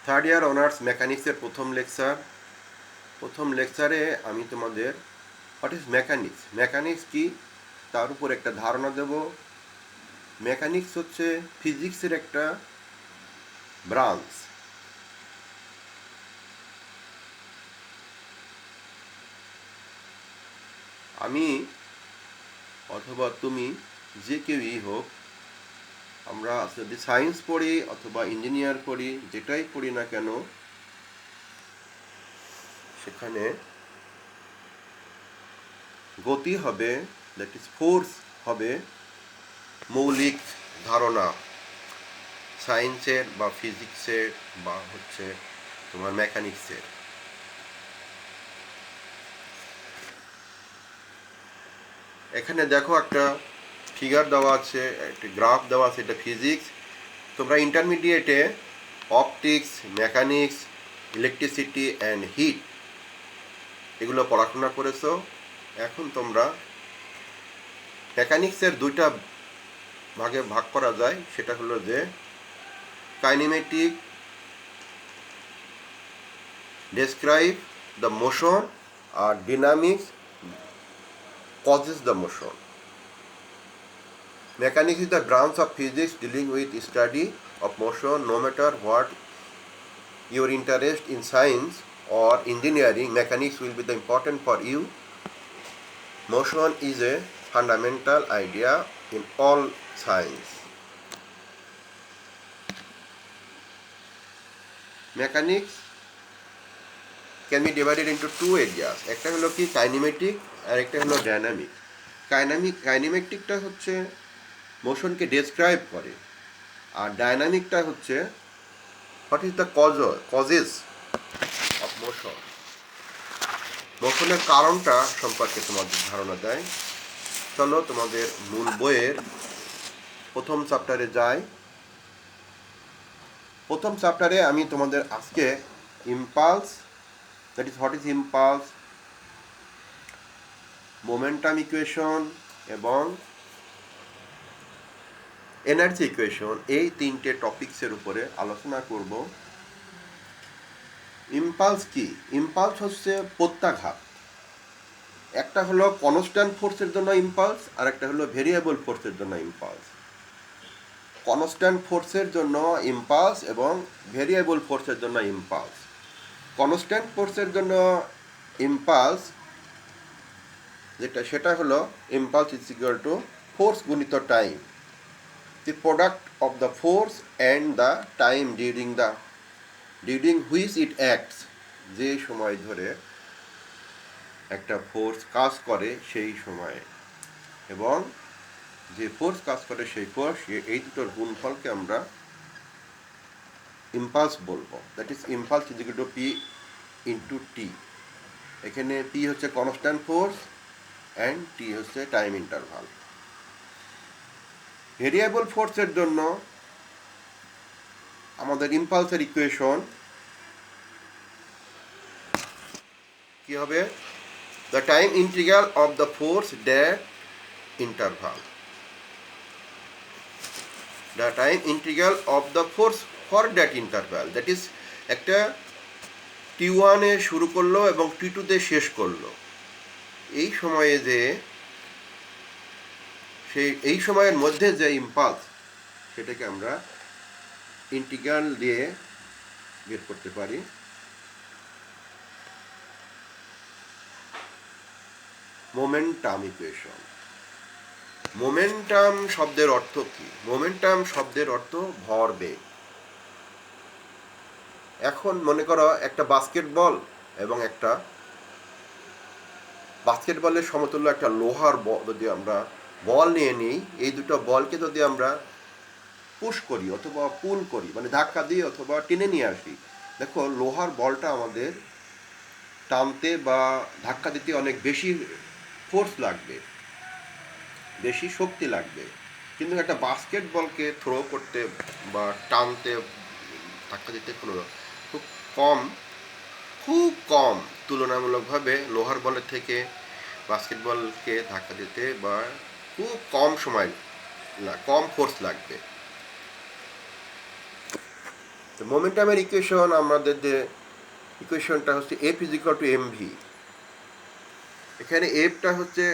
Third year honours মেকানিক্সের প্রথম লেকচারে আমি তোমাদের হোয়াট ইজ মেকানিক্স, মেকানিক্স কি তার উপর একটা ধারণা দেব। মেকানিক্স হচ্ছে ফিজিক্সের একটা ব্রাঞ্চ। আমি অথবা তুমি যে কেউই হোক, আমরা যদি সায়েন্স পড়ি অথবা ইঞ্জিনিয়ার পড়ি, যেটাই পড়ি না কেন, সেখানে গতি হবে, দ্যাট ইজ ফোর্স হবে মৌলিক ধারণা সায়েন্সের বা ফিজিক্সের বা হচ্ছে তোমার মেকানিক্সের। এখানে দেখো একটা ফিগার দেওয়া আছে, একটা গ্রাফ দেওয়া আছে, এটা ফিজিক্স। তোমরা ইন্টারমিডিয়েটে optics, mechanics, electricity and heat এগুলো পড়াশোনা করেছো। এখন তোমরা মেকানিক্সের দুইটা ভাগে ভাগ করা যায়, সেটা হলো যে kinematic describe the motion or dynamics causes the motion. Mechanics is the branch of physics dealing with study of motion. No matter what your interest in science or engineering, mechanics will be the important for you. Motion is a fundamental idea in all science. Mechanics can be divided into two areas. একটা হলো কি kinematic আর একটা হলো dynamic. কাইনেমেটিকটা হচ্ছে মোশনকে describe করে, আর ডায়নামিকটা হচ্ছে what is the causes of motion, মোশনের কারণটা সম্পর্কে তোমাদের ধারণা দেয়। চলো তোমাদের মূল বইয়ের প্রথম চ্যাপ্টারে যাই। প্রথম চ্যাপ্টারে আমি তোমাদের আজকে impulse, that is what is impulse, momentum equation এবং এনার্জি ইকুয়েশন, এই তিনটে টপিকসের উপরে আলোচনা করব। ইম্পালস কি? ইম্পালস হচ্ছে প্রত্যাঘাত। একটা হলো কনস্ট্যান্ট ফোর্সের জন্য ইম্পালস, আর একটা হলো ভেরিয়েবল ফোর্সের জন্য ইম্পালস। কনস্ট্যান্ট ফোর্সের জন্য ইম্পালস এবং ভেরিয়েবল ফোর্সের জন্য ইম্পালস। কনস্ট্যান্ট ফোর্সের জন্য ইম্পালস সেটা হলো impulse is equal to force গুণিত time, the product of the force and the time during which it acts, যে সময় ধরে একটা ফোর্স কাজ করে সেই সময়ে, এবং যে ফোর্স কাজ করে সেই ফোর্স, এই দুটোর গুণফলকে আমরা ইম্পালস বলবো। That is impulse is equal to P into T. এখানে পি হচ্ছে কনস্ট্যান্ট ফোর্স অ্যান্ড টি হচ্ছে টাইম ইন্টারভাল। ভেরিয়েবল ফোর্সের জন্য আমাদের ইম্পালসের ইকুয়েশন কি হবে? The time integral of the force that interval, the time integral of the force for that interval. That is একটা T1-এ শুরু করলো এবং T2-তে শেষ করলো, এই সময়ে যে এই সময়ের মধ্যে যে ইম্পালস, সেটাকে আমরা ইন্টিগ্রাল দিয়ে বের করতে পারি। Momentum equation. মোমেন্টাম শব্দের অর্থ কি? মোমেন্টাম শব্দের অর্থ ভরবেগ। এখন মনে করো একটা বাস্কেটবল এবং একটা বাস্কেটবলের সমতুল্য একটা লোহার বল যদি আমরা বল নিয়ে নিই, এই দুটো বলকে যদি আমরা পুশ করি অথবা পুল করি, মানে ধাক্কা দিয়ে অথবা টেনে নিয়ে আসি, দেখো লোহার বলটা আমাদের টানতে বা ধাক্কা দিতে অনেক বেশি ফোর্স লাগবে, বেশি শক্তি লাগবে। কিন্তু একটা বাস্কেটবলকে থ্রো করতে বা টানতে, ধাক্কা দিতে খুব কম তুলনামূলকভাবে লোহার বলের থেকে বাস্কেটবলকে ধাক্কা দিতে বা খুব কম সময়, কম ফোর্স লাগবে। তো মোমেন্টামের ইকুয়েশন আমাদের যে ইকুয়েশনটা হচ্ছে F is equal to M V. এখানে এফটা হচ্ছে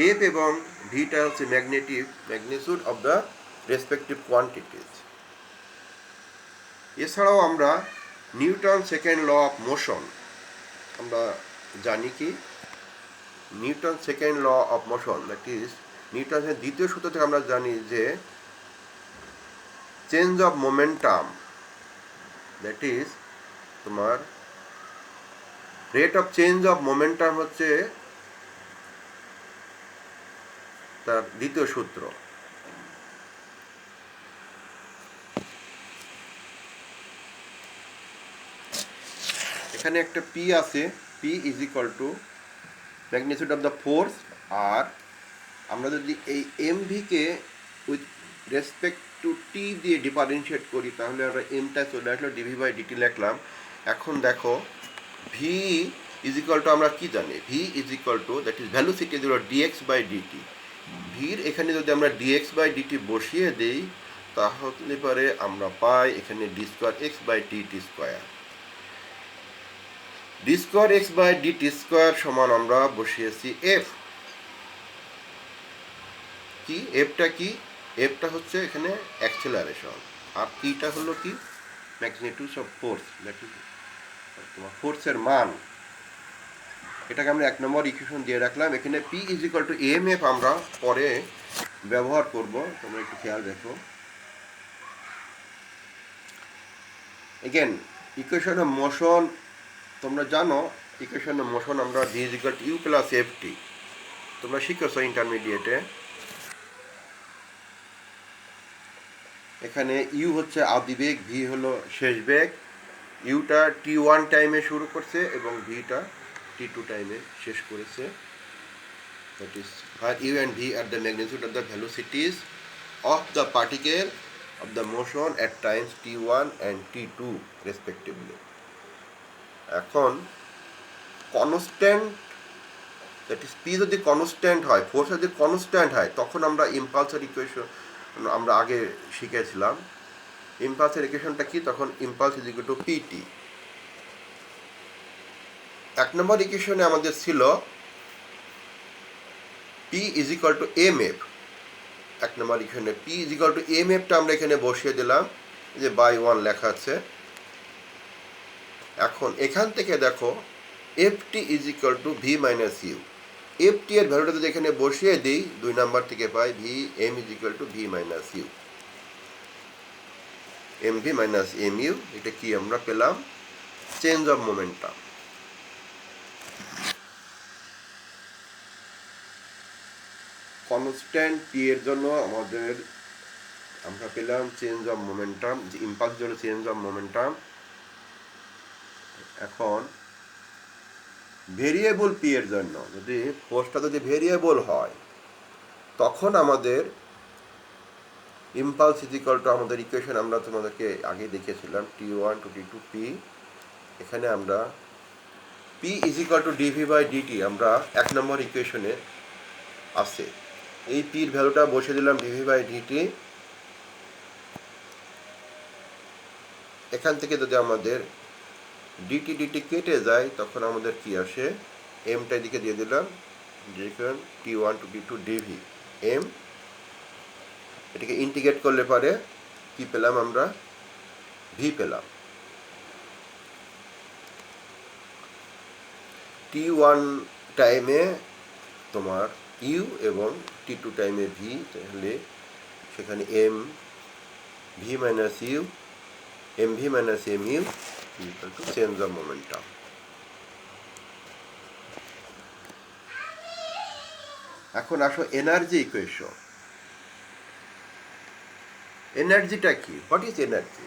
এফ এবং ভিটা হচ্ছে magnitude of the respective quantities. এছাড়াও আমরা Newton second law of motion আমরা জানি কি, Newton second law of motion that is নিউটনের দ্বিতীয় সূত্র থেকে আমরা জানি যে change of momentum that is তোমার rate of change of momentum হচ্ছে তার দ্বিতীয় সূত্র। এখানে একটা পি আছে, P is equal to magnitude of the force. আর আমরা যদি এই এম ভিকে উইথ রেসপেক্ট টু টি দিয়ে ডিফারেন্সিয়েট করি তাহলে আমরা এমটা চলে আসলো ডিভি বাই ডিটি লিখলাম। এখন দেখো ভি ইজ ইকুয়াল টু আমরা কি জানি, V is equal to that is velocity হলো ডিএক্স বাই ডিটি। ভির এখানে যদি আমরা ডিএক্স বাই ডিটি বসিয়ে দিই তাহলে পরে আমরা পাই এখানে D square X by DT square. D square X by DT square সমান আমরা বসিয়েছি এফ। কি এফটা কি, এফটা হচ্ছে এখানে অ্যাক্সেলারেশন আর কিটা হলো কি ম্যাগনিটিউড অফ ফোর্স, তোমার ফোর্সের মান। এটাকে আমরা 1 নম্বর ইকুয়েশন দিয়ে রাখলাম। এখানে P is equal to M F আমরা পরে ব্যবহার করব, তোমরা একটু খেয়াল রেখো। এগেন ইকুয়েশন অফ মোশন তোমরা জানো, ইকুয়েশন অফ মোশন আমরা V is equal to U plus F T তোমরা শিখেছো ইন্টারমিডিয়েটে। এখানে ইউ হচ্ছে আদি বেগ, ভি হলো শেষ বেগ। ইউটা t1 টাইমে শুরু করছে এবং ভিটা t2 টাইমে শেষ করেছে। That is where u and v are the magnitude of the velocities of the particle of the motion at times t1 and t2 respectively. এখন কনস্ট্যান্ট দ্যাট ইজ পি যদি constant হয়, ফোর্স যদি constant হয় তখন আমরা ইম্পালসের equation আমরা আগে শিখেছিলাম। ইম্পালসের ইকুয়েশনটা কি, তখন impulse is equal to P T. 1 নম্বর ইকুয়েশনে আমাদের ছিল P is equal to M F. 1 নম্বর ইকুয়েশনে P is equal to M এফটা আমরা এখানে বসিয়ে দিলাম, যে বাই 1 লেখা আছে। এখন এখান থেকে দেখো F t is equal to v minus u. F t এর ভ্যালুটা যদি এখানে বসিয়ে দিই 2 নাম্বার থেকে পাই v m is equal to v minus you, M V minus M u. এটা কি আমরা পেলাম, change of momentum. Constant p এর জন্য আমাদের আমরা পেলাম চেঞ্জ অফ মোমেন্টাম, যে ইম্পালস জন্য চেঞ্জ অফ মোমেন্টাম। এখন ভেরিয়েবল পি এর জন্য যদি ফোর্সটা যদি ভেরিয়েবল হয় তখন আমাদের ইম্পালস ইজ ইকুয়াল টু আমাদের ইকুয়েশন আমরা তোমাদেরকে আগে দেখিয়েছিলাম t1 টু t2 পি। এখানে আমরা P is equal to DV by DT আমরা 1 নম্বর ইকুয়েশনে আছে। এই পির ভ্যালুটা বসে দিলাম ডিভি বাই ডিটি। এখান থেকে যদি আমাদের ডিটি ডিটি কেটে যায় তখন আমাদের কি আসে, এমটা এদিকে দিয়ে দিলাম, যেখানে t1 to t2 DV M. এটাকে ইন্টিগ্রেট করলে পারে কি পেলাম আমরা, ভি পেলাম। t1 টাইমে তোমার ইউ এবং t2 টাইমে ভি, তাহলে সেখানে M V minus you, M V minus M U equal to change of momentum. এখন আসো এনার্জি ইকুয়েশন। এনার্জিটা কি, what is energy?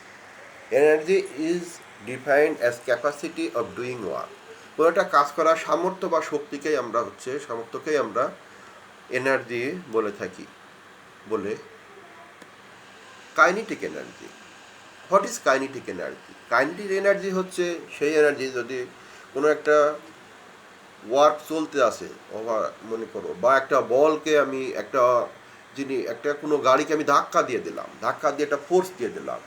Energy is defined as capacity of doing work. কোনো একটা কাজ করার সামর্থ্য বা শক্তিকেই আমরা সামর্থ্যকেই আমরা এনার্জি বলে থাকি। বলে kinetic energy. What is kinetic energy? Kinetic energy হচ্ছে সেই এনার্জি যদি কোনো একটা ওয়ার্ক চলতে আসে, মনে করো, বা একটা বলকে আমি একটা কোনো গাড়িকে আমি ধাক্কা দিয়ে দিলাম, ধাক্কা দিয়ে একটা ফোর্স দিয়ে দিলাম,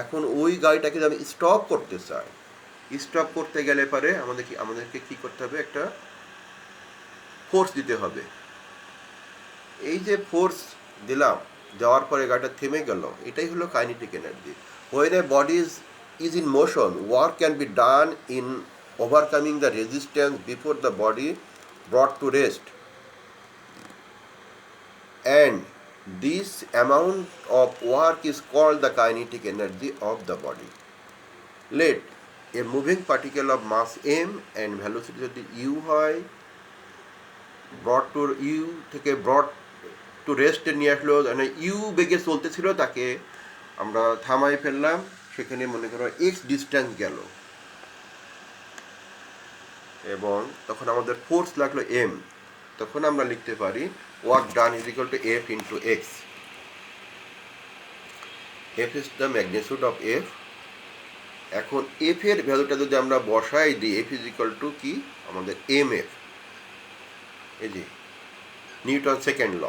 এখন ওই গাড়িটাকে যদি আমি স্টপ করতে চাই, স্টপ করতে গেলে পরে আমাদেরকে কি করতে হবে, একটা ফোর্স দিতে হবে। এই যে ফোর্স দিলাম, দেওয়ার পরে গাড়িটা থেমে গেল, এটাই হলো kinetic energy. When a body is in motion, work can be done in overcoming the resistance before the body brought to rest, and this amount of work is called the kinetic energy of the body. Let a moving particle of mass m and velocity যদি u হয়, broad to you থেকে broad two রেস্টে নিয়ে আসলো, মানে you বেগে চলতেছিল, তাকে আমরা থামাই ফেললাম, সেখানে মনে করো এক্স ডিস্টেন্স গেল, এবং তখন আমাদের ফোর্স লাগলো এম। তখন আমরা লিখতে পারি work done is equal two F into x. F is the magnitude of F. এখন এফ এর ভ্যালুটা যদি আমরা বসাই দিই, এফ ইজ ইকুয়াল টু কি, আমাদের এম এফ, এই যে নিউটন সেকেন্ড ল।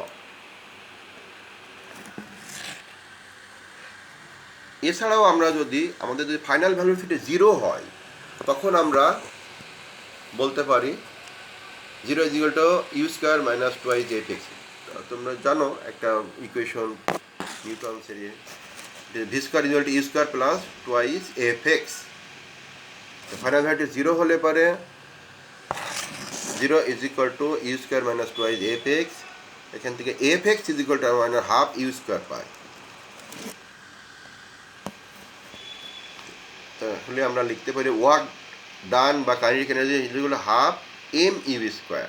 এছাড়াও আমরা আমাদের যদি ফাইনাল ভ্যালোসিটি 0 হয়, তখন আমরা বলতে পারি 0 is equal to u square minus twice F x. তোমরা জানো একটা ইকুয়েশন নিউটনসের, v square is equal to u square plus twice F x. Final ভ্যালুটি 0 হলে পরে 0 is equal to u square minus twice F x. এখান থেকে F x is equal to মানে হাফ ইউ স্কোয়ার পাই। তাহলে আমরা লিখতে পারি ওয়ার্ক ডান বা কাইনেটিক এনার্জি যেগুলো half M U square,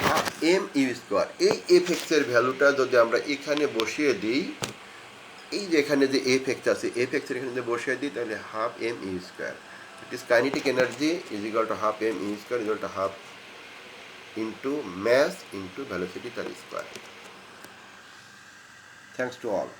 half M U square. এই এফ এক্সের ভ্যালুটা যদি আমরা এখানে বসিয়ে দিই, এই যে এখানে যে এফ এক্স আছে, এফ এক্সের এখানে যদি বসিয়ে দিই, তাহলে half M U square. It is kinetic energy is equal to half M U square is equal to half into mass into velocity তার স্কোয়ার। Thanks to all.